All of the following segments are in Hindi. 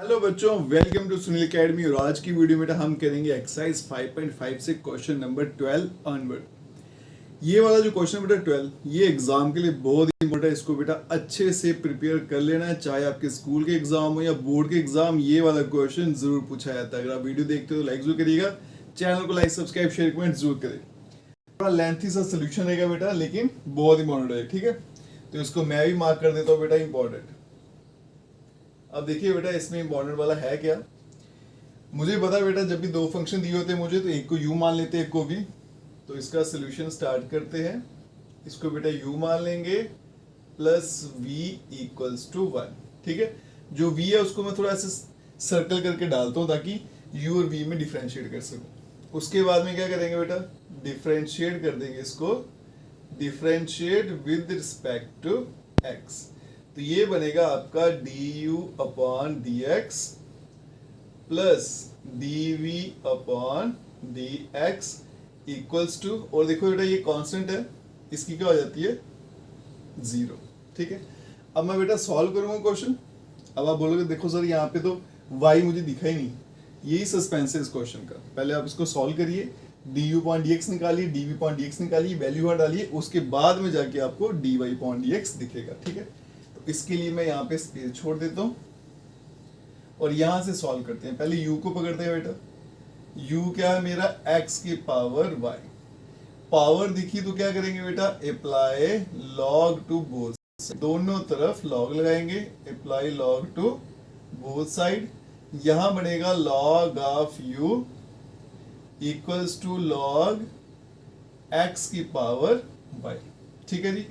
हेलो बच्चों, वेलकम टू सुनील एकेडमी। और आज की वीडियो में बेटा हम करेंगे एक्सरसाइज 5.5 से क्वेश्चन नंबर 12 ऑनवर्ड। ये वाला जो क्वेश्चन बेटा 12 ये एग्जाम के लिए बहुत ही इंपॉर्टेंट है। इसको बेटा अच्छे से प्रिपेयर कर लेना है, चाहे आपके स्कूल के एग्जाम हो या बोर्ड के एग्जाम, ये वाला क्वेश्चन जरूर पूछा जाता है। अगर आप वीडियो देखते हो तो लाइक जरूर करिएगा, चैनल को लाइक सब्सक्राइब शेयर कमेंट जरूर करें। थोड़ा लेंथी सा सोल्यूशन रहेगा बेटा, लेकिन बहुत इंपॉर्टेंट है, ठीक है। तो इसको मैं भी मार्क कर देता हूँ बेटा इंपॉर्टेंट। अब देखिए बेटा, इसमें इंपॉर्टेंट वाला है क्या, मुझे पता बेटा जब भी दो फंक्शन दिए होते हैं मुझे, तो एक को u मान लेते हैं, एक को v। तो इसका सोल्यूशन स्टार्ट करते हैं। इसको बेटा u मान लेंगे प्लस v इक्वल्स टू 1, ठीक है। जो v है उसको मैं थोड़ा ऐसे सर्कल करके डालता हूँ ताकि u और v में डिफ्रेंशिएट कर सकूँ। उसके बाद में क्या करेंगे बेटा, डिफ्रेंशिएट कर देंगे इसको, differentiate with respect to x। तो ये बनेगा आपका du upon dx plus dv upon dx equals to, और देखो बेटा ये कांस्टेंट है, इसकी क्या हो जाती है 0, ठीक है। अब मैं बेटा सॉल्व करूंगा क्वेश्चन। अब आप बोलोगे देखो सर यहाँ पे तो y मुझे दिखा ही नहीं, यही सस्पेंस है इस क्वेश्चन का। पहले आप इसको सॉल्व करिए, du अपॉन dx निकालिए, dv अपॉन dx निकालिए, वैल्यू वहां डालिए, उसके बाद में जाके आपको dy अपॉन dx दिखेगा, ठीक है। इसके लिए मैं यहाँ पे स्पेस छोड़ देता हूँ और यहाँ से सॉल्व करते हैं। पहले u को पकड़ते हैं बेटा, u क्या है मेरा x की पावर y। पावर दिखी तो क्या करेंगे बेटा, अप्लाई log टू बोथ, दोनों तरफ log लगाएंगे, apply log to both side. यहाँ बनेगा log of u equals to log x की पावर y, ठीक है जी।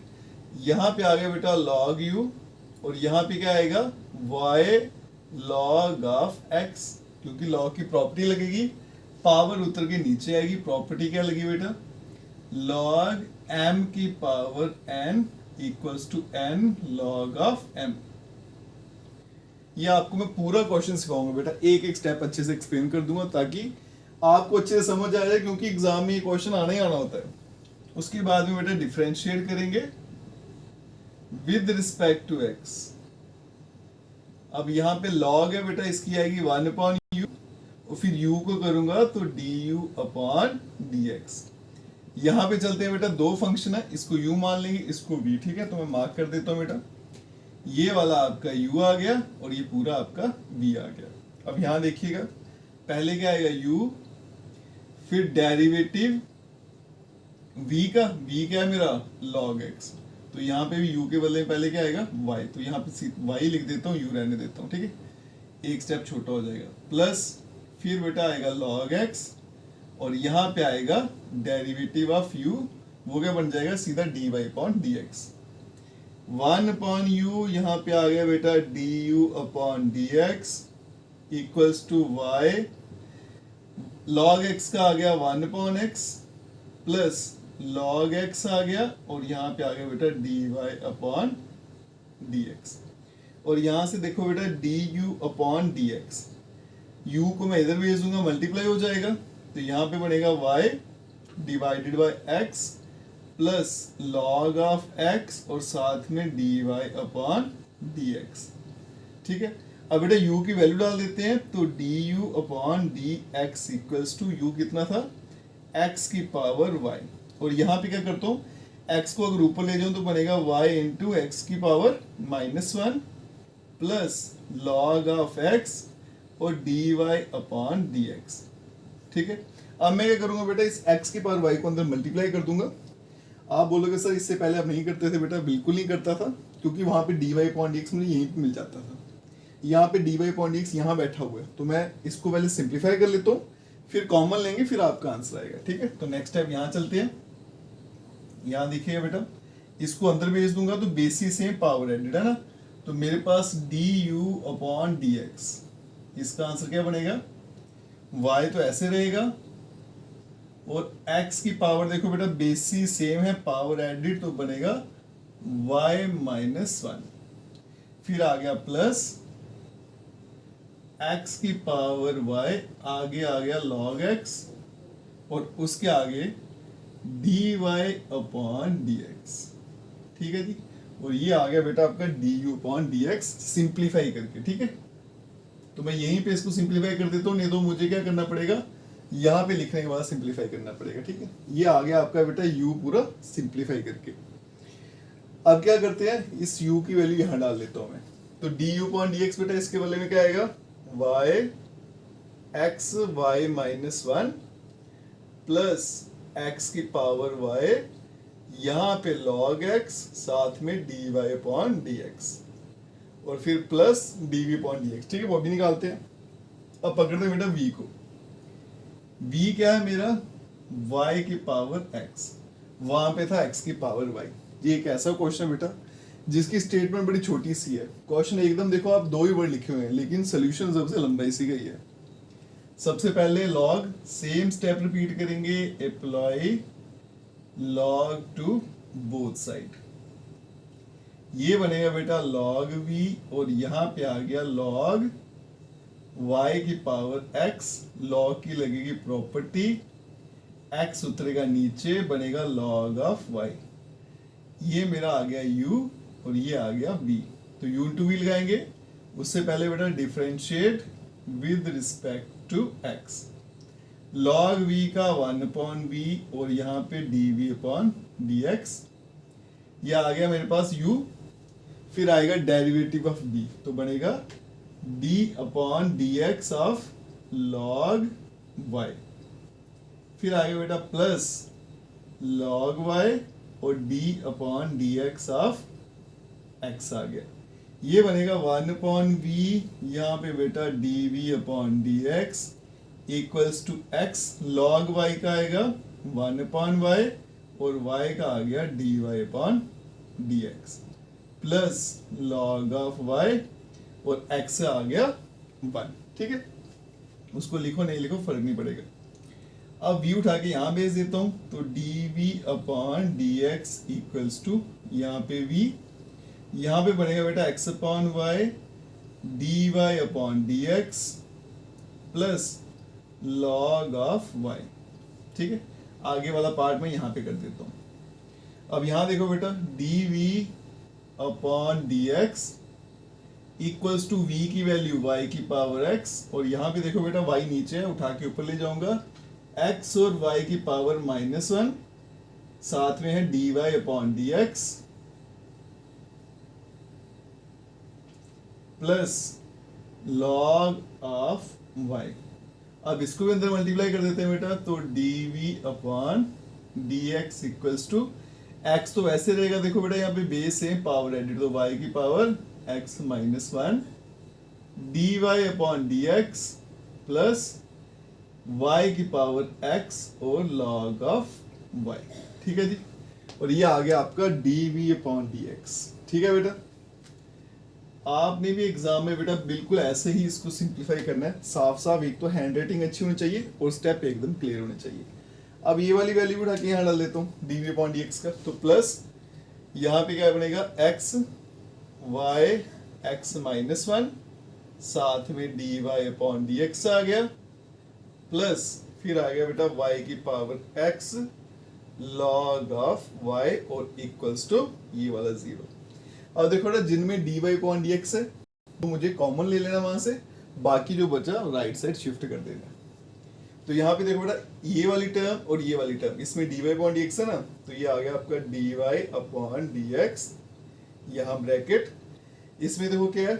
यहाँ पे आ गया बेटा log u, और यहाँ पे क्या आएगा y log ऑफ x, क्योंकि log की प्रॉपर्टी लगेगी, पावर उतर के नीचे आएगी, प्रॉपर्टी क्या लगी बेटा, log m की power n equals to n log of m। ये आपको मैं पूरा क्वेश्चन सिखाऊंगा बेटा, एक एक स्टेप अच्छे से एक्सप्लेन कर दूंगा ताकि आपको अच्छे से समझ आ जाए, क्योंकि एग्जाम में ये क्वेश्चन आना ही आना होता है। उसके बाद में बेटा डिफरेंशिएट करेंगे विद रिस्पेक्ट टू x। अब यहाँ पे log है बेटा, इसकी आएगी 1 अपॉन u, और फिर u को करूंगा तो du अपॉन dx। यहाँ पे चलते हैं बेटा, दो फंक्शन है, इसको u मान लेंगे, इसको v, ठीक है। तो मैं मार्क कर देता हूँ बेटा, ये वाला आपका u आ गया और ये पूरा आपका v आ गया। अब यहाँ देखिएगा, पहले क्या आएगा u, फिर डेरिवेटिव v का, v क्या है मेरा log x, तो यहाँ पे भी u के बदले में पहले क्या आएगा y, तो यहाँ पे y लिख देता हूँ, u रहने देता हूँ, ठीक है। एक स्टेप छोटा हो जाएगा, प्लस फिर बेटा आएगा log x, और यहाँ पे आएगा डेरिवेटिव ऑफ u, वो क्या बन जाएगा सीधा dy upon dx। 1 upon u, यहाँ पे आ गया बेटा du upon dx equals to y, log x का आ गया 1 upon x plus log x आ गया, और यहाँ पे आ गया बेटा dy अपॉन dx। और यहाँ से देखो बेटा du अपॉन dx, u को मैं इधर भेज दूंगा, मल्टीप्लाई हो जाएगा, तो यहाँ पे बनेगा y divided by x plus log of x और साथ में dy अपॉन dx, ठीक है। अब बेटा u की वैल्यू डाल देते हैं, तो du upon dx equals to u कितना था x की पावर y, और यहाँ पे क्या करता हूँ, x को अगर ऊपर ले जाऊँ तो बनेगा y इंटू एक्स की power -1 plus log of x और dy अपॉन dx, ठीक है। अब मैं क्या करूँगा बेटा, इस x की पावर y को अंदर मल्टीप्लाई कर दूंगा। आप बोलोगे सर इससे पहले आप नहीं करते थे, बेटा बिल्कुल नहीं करता था, क्योंकि वहाँ पे dy अपॉन dx मुझे यहीं पे मिल जाता था। यहाँ पे dy अपॉन dx यहाँ बैठा हुआ है, तो मैं इसको पहले सिंप्लीफाई कर लेता हूँ, फिर कॉमन लेंगे, फिर आपका आंसर आएगा, ठीक है। तो नेक्स्ट स्टेप यहाँ चलते हैं। यहाँ देखिएगा बेटा, इसको अंदर भेज दूंगा तो बेसिस सेम पावर एडेड है ना, तो मेरे पास du अपॉन dx, इसका आंसर क्या बनेगा, y तो ऐसे रहेगा, और x की पावर देखो बेटा बेसिस सेम है, पावर एडेड, तो बनेगा y-1, फिर आ गया प्लस x की पावर y, आगे आ गया log x, और उसके आगे dy अपॉन dx, ठीक है जी। और ये आ गया बेटा आपका du अपॉन dx सिंप्लीफाई करके, ठीक है। तो मैं यहीं पे इसको सिंप्लीफाई कर देता हूँ, नहीं तो मुझे क्या करना पड़ेगा, यहाँ पे लिखने के बाद सिंप्लीफाई करना पड़ेगा। ठीक है, ये आ गया आपका बेटा u पूरा सिंप्लीफाई करके। अब क्या करते हैं, इस u की वैल्यू यहाँ डाल देता हूँ मैं, तो du/dx बेटा इसके बदले में क्या आएगा, y x y minus 1 plus x की पावर y, यहाँ पे log x साथ में dy/dx और फिर प्लस dv/dx। ठीक है, वो भी निकालते हैं। अब पकड़ते हैं बेटा v को, v क्या है मेरा, y की पावर x, वहां पे था x की पावर y। ये एक ऐसा क्वेश्चन है बेटा जिसकी स्टेटमेंट बड़ी छोटी सी है। क्वेश्चन एकदम देखो आप 2 ही वर्ड लिखे हुए हैं, लेकिन सोल्यूशन सबसे लंबा इसी का ही है। सबसे पहले log, सेम स्टेप रिपीट करेंगे, apply log to both side. ये बनेगा बेटा log v और यहाँ पे आ गया log y की पावर x, log की लगेगी प्रॉपर्टी, x उतरेगा नीचे, बनेगा log ऑफ y। ये मेरा आ गया u और ये आ गया v। तो u इंटू v लगाएंगे, उससे पहले बेटा differentiate with respect to x, log v का 1/v और यहाँ पे dv/dx। ये आ गया मेरे पास u, फिर आएगा डेरिवेटिव ऑफ b, तो बनेगा d/dx ऑफ log y। फिर आएगा बेटा प्लस log y और d/dx ऑफ x आ गया। ये बनेगा 1/v, यहाँ पे बेटा dv/dx equals to x, log y का आएगा 1/y और y का आ गया dy/dx plus log of y और x से आ गया 1। ठीक है, उसको लिखो नहीं लिखो फर्क नहीं पड़ेगा। अब v उठा के यहाँ भेज देता हूँ, तो dv/dx इक्वल्स टू यहाँ पे v, यहाँ पे बनेगा बेटा x/y dy/dx plus log of y। ठीक है, आगे वाला पार्ट मैं यहाँ पे कर देता हूँ। अब यहाँ देखो बेटा dv/dx इक्वल्स टू v की वैल्यू y की पावर x, और यहाँ पे देखो बेटा y नीचे है, उठा के ऊपर ले जाऊंगा, x और y की पावर -1, साथ में है dy/dx plus log of y। अब इसको भी अंदर मल्टीप्लाई कर देते हैं बेटा, तो dv/dx इक्वल्स टू x तो वैसे रहेगा, देखो बेटा यहाँ पे बेस है, पावर एडिड, तो y की power x -1 dy/dx plus y की पावर x और log ऑफ y। ठीक है जी, और ये आ गया आपका dv/dx। ठीक है बेटा, आपने भी एग्जाम में बेटा बिल्कुल ऐसे ही इसको सिंप्लीफाई करना है, साफ साफ। एक तो हैंड राइटिंग अच्छी होनी चाहिए और स्टेप एकदम क्लियर होने चाहिए। अब ये वाली वैल्यू उठा के यहाँ डाल देता हूँ dv/dx का, तो प्लस यहाँ पे क्या बनेगा x y x -1 साथ में dy/dx आ गया, प्लस फिर आ गया बेटा y की power x log of y और इक्वल्स टू ये वाला 0। अब देखो बेटा जिनमें dy/dx है तो मुझे कॉमन ले लेना वहां से, बाकी जो बचा राइट साइड शिफ्ट कर देना। तो यहाँ पे देखो बेटा ये वाली टर्म और ये वाली टर्म, इसमें dy/dx है ना, तो ये आ गया आपका dy/dx, यहाँ ब्रैकेट, इसमें देखो क्या है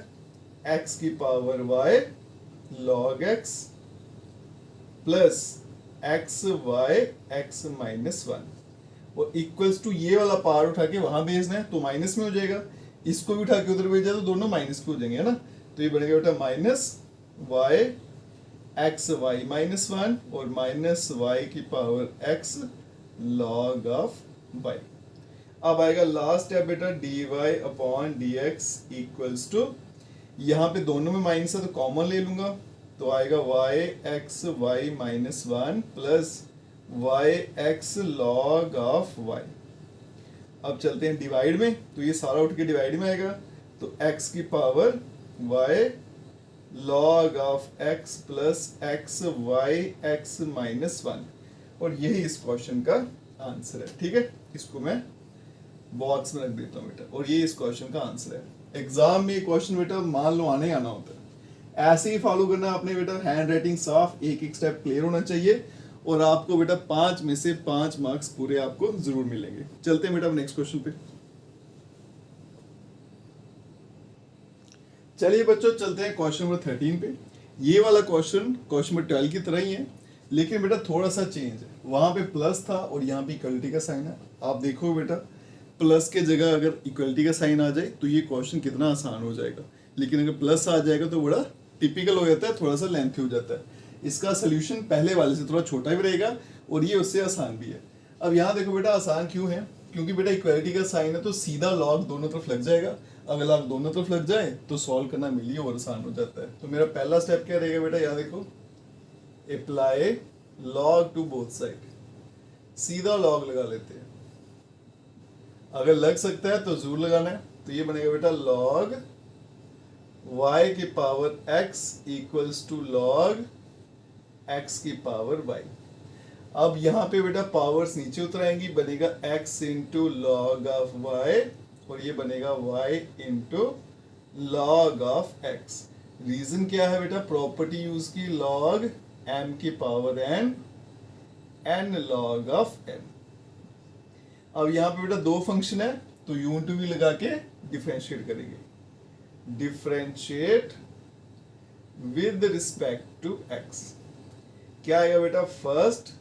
x की power y log x plus x y x -1 और इक्वल्स टू ये वाला पार उठा के वहां भेजना है, तो माइनस में हो जाएगा, इसको भी उठा के उधर भेजा तो दोनों माइनस के हो जाएंगे, है ना। तो ये बनेगा बेटा -y x y -1 और -y की power x log of y। अब आएगा लास्ट स्टेप बेटा dy/dx इक्वल्स टू, यहाँ पे दोनों में माइनस है तो कॉमन ले लूंगा, तो आएगा y x y -1 plus y x log of y। अब चलते हैं डिवाइड में, तो ये सारा उठ के डिवाइड में आएगा, तो x की power y log of x plus x y x -1, और यही इस क्वेश्चन का आंसर है। ठीक है, इसको मैं बॉक्स में रख देता हूँ बेटा, और ये इस क्वेश्चन का आंसर है। एग्जाम में ये क्वेश्चन बेटा मान लो आने आना होता है, ऐसे ही फॉलो करना आपने बेटा, हैंड राइटिंग साफ, एक एक स्टेप क्लियर होना चाहिए और आपको बेटा 5 में से 5 मार्क्स पूरे आपको जरूर मिलेंगे। चलते हैं बेटा नेक्स्ट क्वेश्चन पे। चलिए बच्चों चलते हैं क्वेश्चन नंबर 13 पे। ये वाला क्वेश्चन नंबर 12 की तरह ही है, लेकिन बेटा थोड़ा सा चेंज है। वहां पे प्लस था और यहाँ पे इक्वलिटी का साइन है। आप देखो बेटा, प्लस के जगह अगर इक्वलिटी का साइन आ जाए तो ये क्वेश्चन कितना आसान हो जाएगा, लेकिन अगर प्लस आ जाएगा तो बड़ा टिपिकल हो जाता है, थोड़ा सा लेंथी हो जाता है। इसका सोल्यूशन पहले वाले से थोड़ा छोटा भी रहेगा और ये उससे आसान भी है। अब यहाँ देखो बेटा, आसान क्यों है? क्योंकि बेटा इक्वलिटी का साइन है तो सीधा लॉग दोनों तरफ लग जाएगा। अगर लॉग दोनों तरफ लग जाए तो सॉल्व करना मिलिए और आसान हो जाता है। तो मेरा पहला स्टेप क्या रहेगा बेटा, यहाँ देखो, apply log to both side. सीधा लॉग लगा लेते हैं, अगर लग सकता है तो जरूर लगाना है। तो ये बनेगा बेटा लॉग y की power x equals to log x की पावर y। अब यहाँ पे बेटा पावर्स नीचे उतर आएंगी, बनेगा x into log of y और ये बनेगा y into log of x। Reason क्या है बेटा? प्रॉपर्टी यूज की, लॉग m की power n log of m। अब यहाँ पे बेटा दो फंक्शन है तो u टू v लगा के डिफरेंशिएट करेंगे। Differentiate with respect to x। क्या आएगा बेटा? फर्स्ट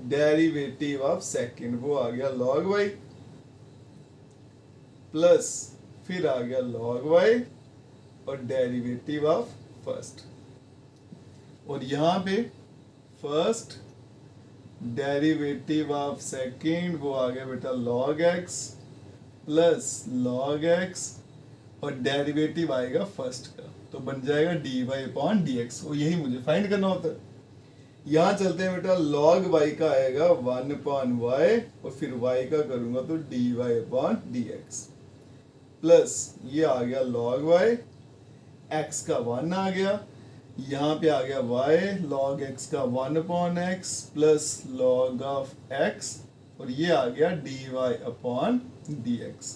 डेरिवेटिव ऑफ सेकंड, वो आ गया log y, प्लस फिर आ गया log y और डेरिवेटिव ऑफ फर्स्ट। और यहां पे फर्स्ट डेरिवेटिव ऑफ सेकंड वो आ गया बेटा log x plus log x और डेरिवेटिव आएगा फर्स्ट का, तो बन जाएगा dy अपॉन dx। और यही मुझे फाइंड करना होता है। यहाँ चलते हैं बेटा, log y का आएगा 1 अपॉन y और फिर y का करूंगा तो dy अपॉन dx, प्लस ये आ गया log y, x का 1 आ गया, यहाँ पे आ गया y log x का 1 upon x plus log of x और ये आ गया dy अपॉन dx।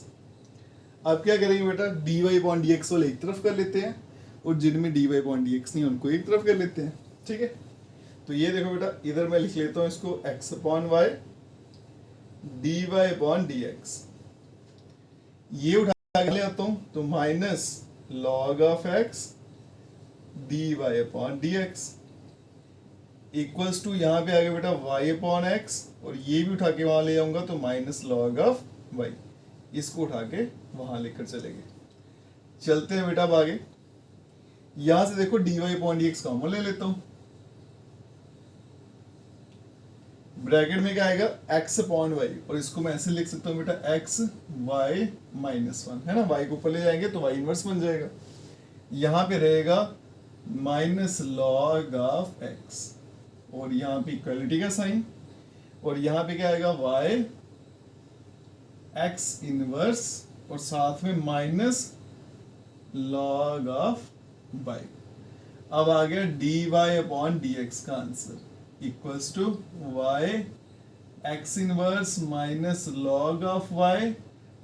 अब क्या करेंगे बेटा, dy अपॉन dx वाले एक तरफ कर लेते हैं और जिनमें dy अपॉन dx नहीं उनको एक तरफ कर लेते हैं। ठीक है, तो ये देखो बेटा, इधर मैं लिख लेता हूं इसको x upon y dy upon dx। ये उठा ले आता हूं तो minus log of x dy upon dx equals to यहाँ पे आ गया बेटा y अपॉन x और ये भी उठा के वहां ले जाऊंगा तो माइनस log ऑफ y। इसको उठा के वहां लेकर चलेंगे। चलते हैं बेटा अब आगे। यहां से देखो dy अपॉन dx कॉमन ले लेता हूं, ब्रैकेट में क्या आएगा x अपॉन y और इसको मैं ऐसे लिख सकता हूँ बेटा x y माइनस 1 है ना, y को ऊपर ले जाएंगे तो y इनवर्स बन जाएगा। यहाँ पे रहेगा माइनस log ऑफ x और यहाँ पे इक्वलिटी का साइन और यहाँ पे क्या आएगा y x इनवर्स और साथ में माइनस log ऑफ y। अब आ गया dy अपॉन dx का answer equals to y x inverse minus log of y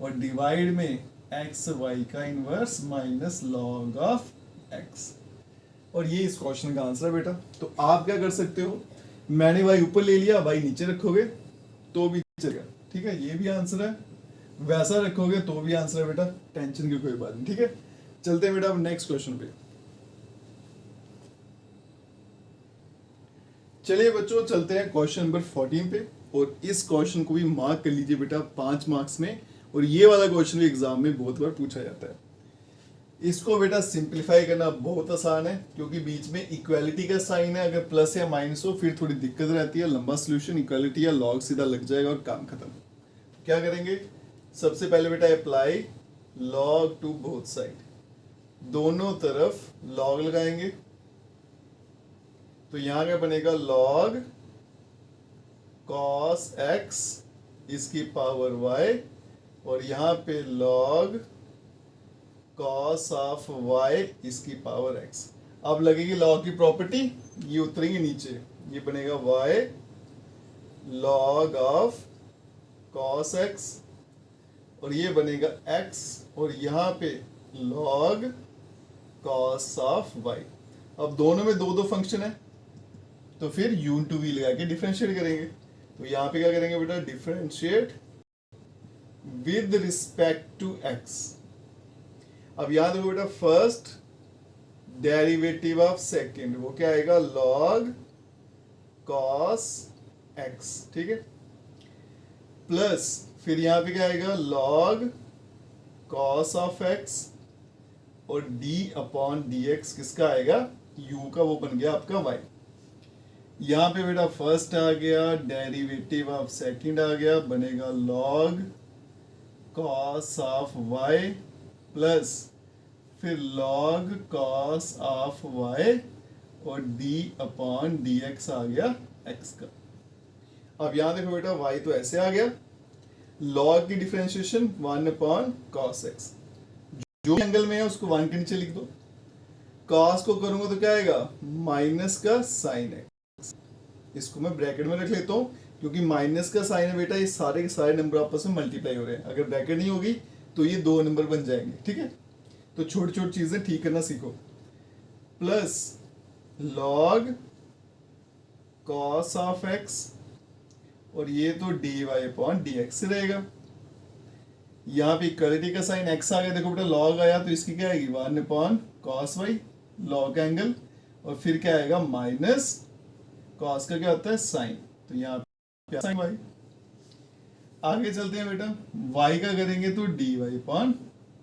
और डिवाइड में x y का inverse minus log of x। और ये इस क्वेश्चन का आंसर है बेटा। तो आप क्या कर सकते हो, मैंने y ऊपर ले लिया, y नीचे रखोगे तो भी चलेगा। ठीक है, ये भी आंसर है, वैसा रखोगे तो भी आंसर है बेटा, टेंशन की कोई बात नहीं। ठीक है, चलते हैं बेटा अब नेक्स्ट क्वेश्चन पे। चलिए बच्चों चलते हैं क्वेश्चन नंबर 14 पे और इस क्वेश्चन को भी मार्क कर लीजिए बेटा 5 मार्क्स में। और ये वाला क्वेश्चन भी एग्जाम में बहुत बार पूछा जाता है। इसको बेटा सिंपलीफाई करना बहुत आसान है क्योंकि बीच में इक्वालिटी का साइन है, अगर प्लस या माइनस हो फिर थोड़ी दिक्कत रहती है। लंबा सोल्यूशन इक्वालिटी या लॉग सीधा लग जाएगा और काम खत्म। क्या करेंगे, सबसे पहले बेटा apply log to both side, दोनों तरफ लॉग लगाएंगे तो यहां क्या बनेगा log cos x इसकी पावर y और यहां पे log cos ऑफ y इसकी पावर x। अब लगेगी log की प्रॉपर्टी, ये उतरेंगे नीचे, ये बनेगा y log of cos x और ये बनेगा x और यहां पे log कॉस ऑफ वाई। अब दोनों में दो दो फंक्शन है तो फिर यू टू वी लगा के डिफरेंशिएट करेंगे। तो यहाँ पे क्या करेंगे बेटा, differentiate with respect to x. अब यहाँ देखो बेटा, फर्स्ट डेरिवेटिव ऑफ सेकेंड वो क्या आएगा, लॉग कॉस एक्स, ठीक है, प्लस फिर यहाँ पे क्या आएगा, लॉग कॉस ऑफ एक्स और डी अपॉन डी एक्स किसका आएगा, u का, वो बन गया आपका y। यहाँ पे बेटा फर्स्ट आ गया, डेरिवेटिव ऑफ सेकंड आ गया, बनेगा log cos of y plus फिर log cos ऑफ y और d अपॉन डी एक्स आ गया x का। अब यहाँ देखो बेटा, y तो ऐसे आ गया, log की डिफरेंशिएशन 1 अपॉन cos x, जो एंगल में है उसको 1 के नीचे लिख दो। cos को करूंगा तो क्या आएगा, माइनस का साइन x, इसको मैं ब्रैकेट में रख लेता हूँ क्योंकि माइनस का साइन है बेटा, ये सारे के सारे नंबर आपस में मल्टीप्लाई हो रहे हैं, अगर ब्रैकेट नहीं होगी तो ये दो नंबर बन जाएंगे, ठीक है। तो छोटी छोटी चीजें ठीक करना सीखो। Plus log cos of x और ये तो dy अपॉन dx रहेगा। यहाँ पे इक्वलिटी का साइन x आ गया, देखो बेटा log आया तो इसकी क्या आएगी, 1 upon cos y, log angle, और फिर क्या आएगा माइनस cos का क्या होता है साइन, तो यहाँ पे साइन y। आगे चलते हैं बेटा, y का करेंगे तो dy अपॉन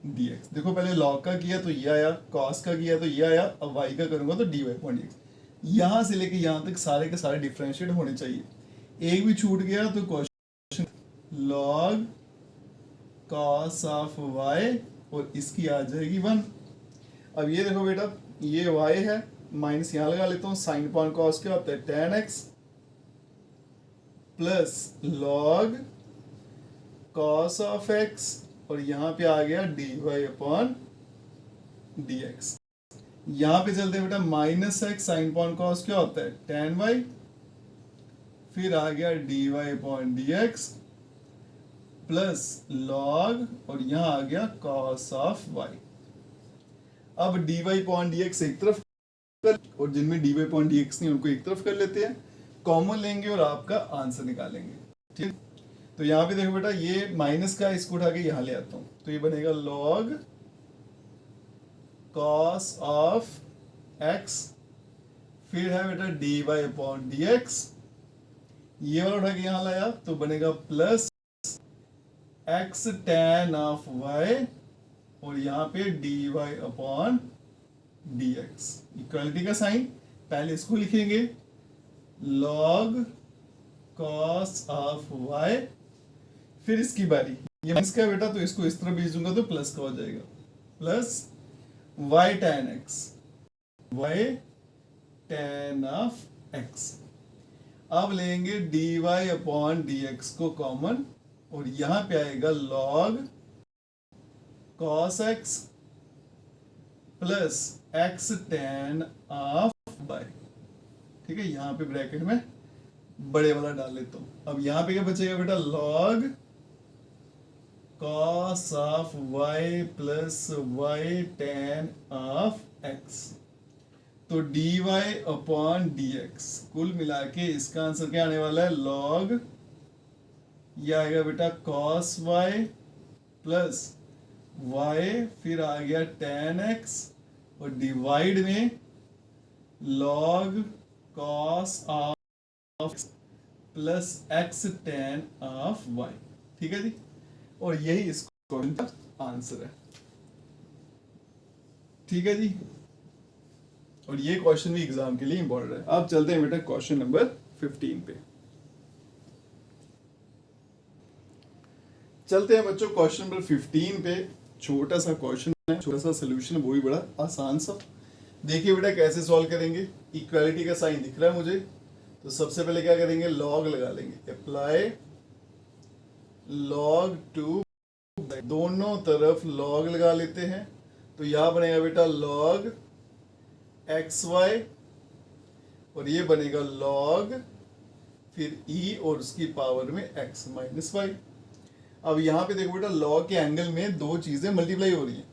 dx। देखो पहले log का किया तो ये आया, cos का किया तो ये आया, अब y का करूंगा तो dy अपॉन dx। यहाँ से लेके यहाँ तक सारे के सारे डिफरेंशिएट होने चाहिए, एक भी छूट गया तो question log cos of y और इसकी आ जाएगी 1। अब ये देखो बेटा, ये y है, माइनस यहाँ लगा लेता हूँ, साइन अपॉन कॉस क्या होता है tan x plus log cos of x और यहाँ पे आ गया dy अपॉन dx। यहाँ पे चलते हैं बेटा, minus x sine upon cos क्या होता है tan y, फिर आ गया dy upon dx plus log और यहाँ आ गया cos ऑफ y। अब dy अपॉन dx एक तरफ कर, और जिनमें dy अपॉन dx नहीं उनको एक तरफ कर लेते हैं, कॉमन लेंगे और आपका आंसर निकालेंगे, ठीक। तो यहाँ पे देखो बेटा, ये माइनस का इसको उठा के यहाँ ले आता हूँ, तो ये बनेगा log cos ऑफ x, फिर है बेटा dy अपॉन dx, ये वाला उठा के यहाँ लाया तो बनेगा plus x tan of y और यहाँ पे dy अपॉन dx। इक्वालिटी का साइन, पहले इसको लिखेंगे log cos ऑफ y, फिर इसकी बारी, ये माइनस का बेटा तो इसको इस तरह भेज दूंगा तो प्लस का हो जाएगा, plus y tan x, y tan of x। अब लेंगे dy अपॉन dx को कॉमन और यहां पे आएगा log cos x plus x tan of y, ठीक है। यहां पे ब्रैकेट में बड़े वाला डाल लेता हूं। अब यहां पे क्या बचेगा बेटा, log cos of y plus y tan of x, तो dy अपॉन dx, कुल मिला के इसका आंसर क्या आने वाला है, log, ये आएगा बेटा cos y प्लस y, फिर आ गया tan x और डिवाइड में log cos of x plus x tan of y, ठीक है जी। और यही इस क्वेश्चन का आंसर है, ठीक है जी। और ये क्वेश्चन भी एग्जाम के लिए इंपॉर्टेंट है। अब चलते हैं बेटा क्वेश्चन नंबर 15 पे। चलते हैं बच्चों क्वेश्चन नंबर 15 पे। छोटा सा क्वेश्चन है, छोटा सा सोल्यूशन है, वो भी बड़ा आसान सा। देखिए बेटा कैसे सॉल्व करेंगे। इक्वालिटी का साइन दिख रहा है मुझे, तो सबसे पहले क्या करेंगे, लॉग लगा लेंगे, अप्लाई लॉग टू, दोनों तरफ लॉग लगा लेते हैं। तो यहां बनेगा बेटा लॉग एक्स वाई और ये बनेगा लॉग फिर e और उसकी पावर में x माइनस वाई। अब यहाँ पे देखो बेटा लॉग के एंगल में दो चीजें मल्टीप्लाई हो रही हैं,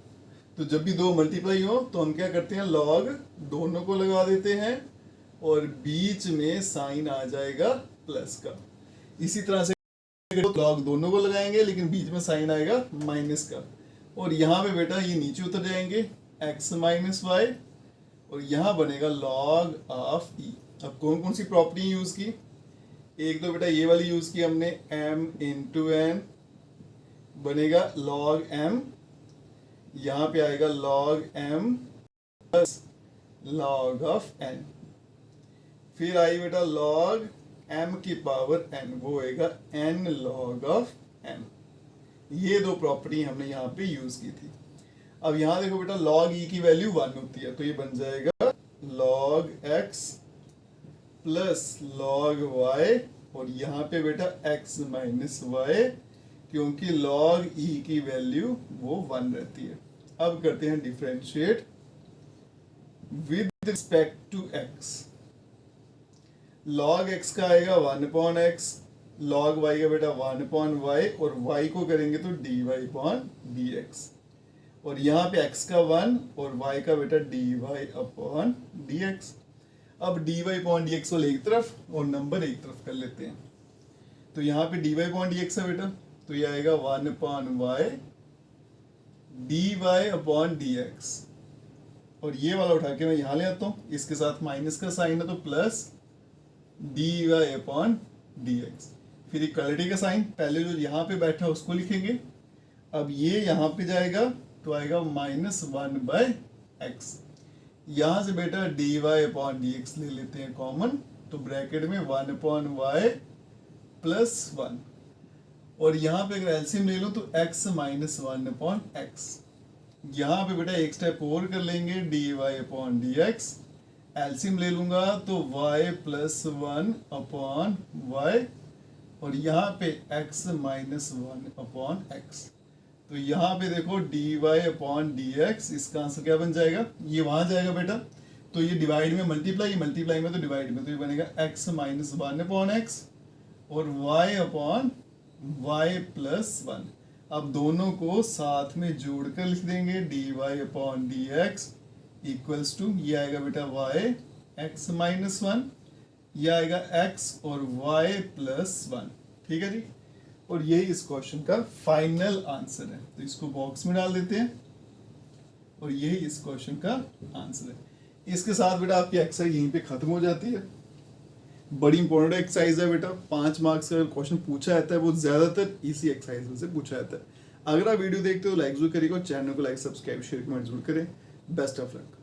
तो जब भी दो मल्टीप्लाई हो तो हम क्या करते हैं, लॉग दोनों को लगा देते हैं और बीच में साइन आ जाएगा प्लस का। इसी तरह से लॉग दोनों को लगाएंगे लेकिन बीच में साइन आएगा माइनस का, और यहाँ पे बेटा ये नीचे उतर जाएंगे x माइनस वाई, और यहाँ बनेगा लॉग ऑफ ई। अब कौन कौन सी प्रॉपर्टी यूज की, एक तो बेटा ये वाली यूज की हमने, m इंटू एन बनेगा लॉग m, यहाँ पे आएगा log m plus log of n, फिर आई बेटा लॉग m की पावर n, वो होएगा n लॉग ऑफ m। ये दो प्रॉपर्टी हमने यहाँ पे यूज की थी। अब यहाँ देखो बेटा log e की वैल्यू 1 होती है, तो ये बन जाएगा log x plus log y, और यहाँ पे बेटा x माइनस y, क्योंकि log e की वैल्यू वो 1 रहती है। अब करते हैं differentiate with respect to x। log x का आएगा 1/x, log y का बेटा 1/y, और y को करेंगे तो dy/dx, और यहाँ पे x का 1 और y का बेटा dy/dx। अब dy/dx को एक तरफ और नंबर एक तरफ कर लेते हैं, तो यहाँ पे dy/dx है बेटा, तो ये आएगा 1/y dy/dx, और ये वाला उठा के मैं यहाँ ले आता हूँ, इसके साथ माइनस का साइन है तो प्लस dy/dx, फिर इक्वालिटी का साइन, पहले जो यहाँ पे बैठा उसको लिखेंगे, अब ये यहाँ पे जाएगा तो आएगा -1/x, यहाँ से बेटा dy/dx ले लेते हैं कॉमन, तो ब्रैकेट में 1/y प्लस 1, और यहाँ पे अगर एलसीएम ले लो तो x माइनस 1/x, यहाँ पे बेटा एक स्टेप और कर लेंगे dy/dx, एलसीएम ले लूंगा तो y प्लस 1/y, और यहाँ पे x माइनस 1/x, तो यहाँ पे देखो dy/dx, इसका आंसर क्या बन जाएगा, ये वहां जाएगा बेटा, तो ये डिवाइड में मल्टीप्लाई, मल्टीप्लाई में तो डिवाइड में, तो ये बनेगा x माइनस 1/x और y/y प्लस 1। अब दोनों को साथ में जोड़कर लिख देंगे dy/dx इक्वल्स टू, ये आएगा बेटा y x माइनस 1, ये आएगा x और y प्लस 1, ठीक है जी। और यही इस क्वेश्चन का फाइनल आंसर है, तो इसको बॉक्स में डाल देते हैं, और यही इस क्वेश्चन का आंसर है। इसके साथ बेटा आपकी एक्सरसाइज यहीं पे खत्म हो जाती है। बड़ी इंपॉर्टेंट एक्सरसाइज है बेटा, 5 मार्क्स का क्वेश्चन पूछा जाता है वो ज्यादातर इसी एक्सरसाइज में से पूछा जाता है। अगर आप वीडियो देखते हो लाइक जरूर करिएगा, चैनल को लाइक सब्सक्राइब शेयर कमेंट जरूर करें। Best of luck.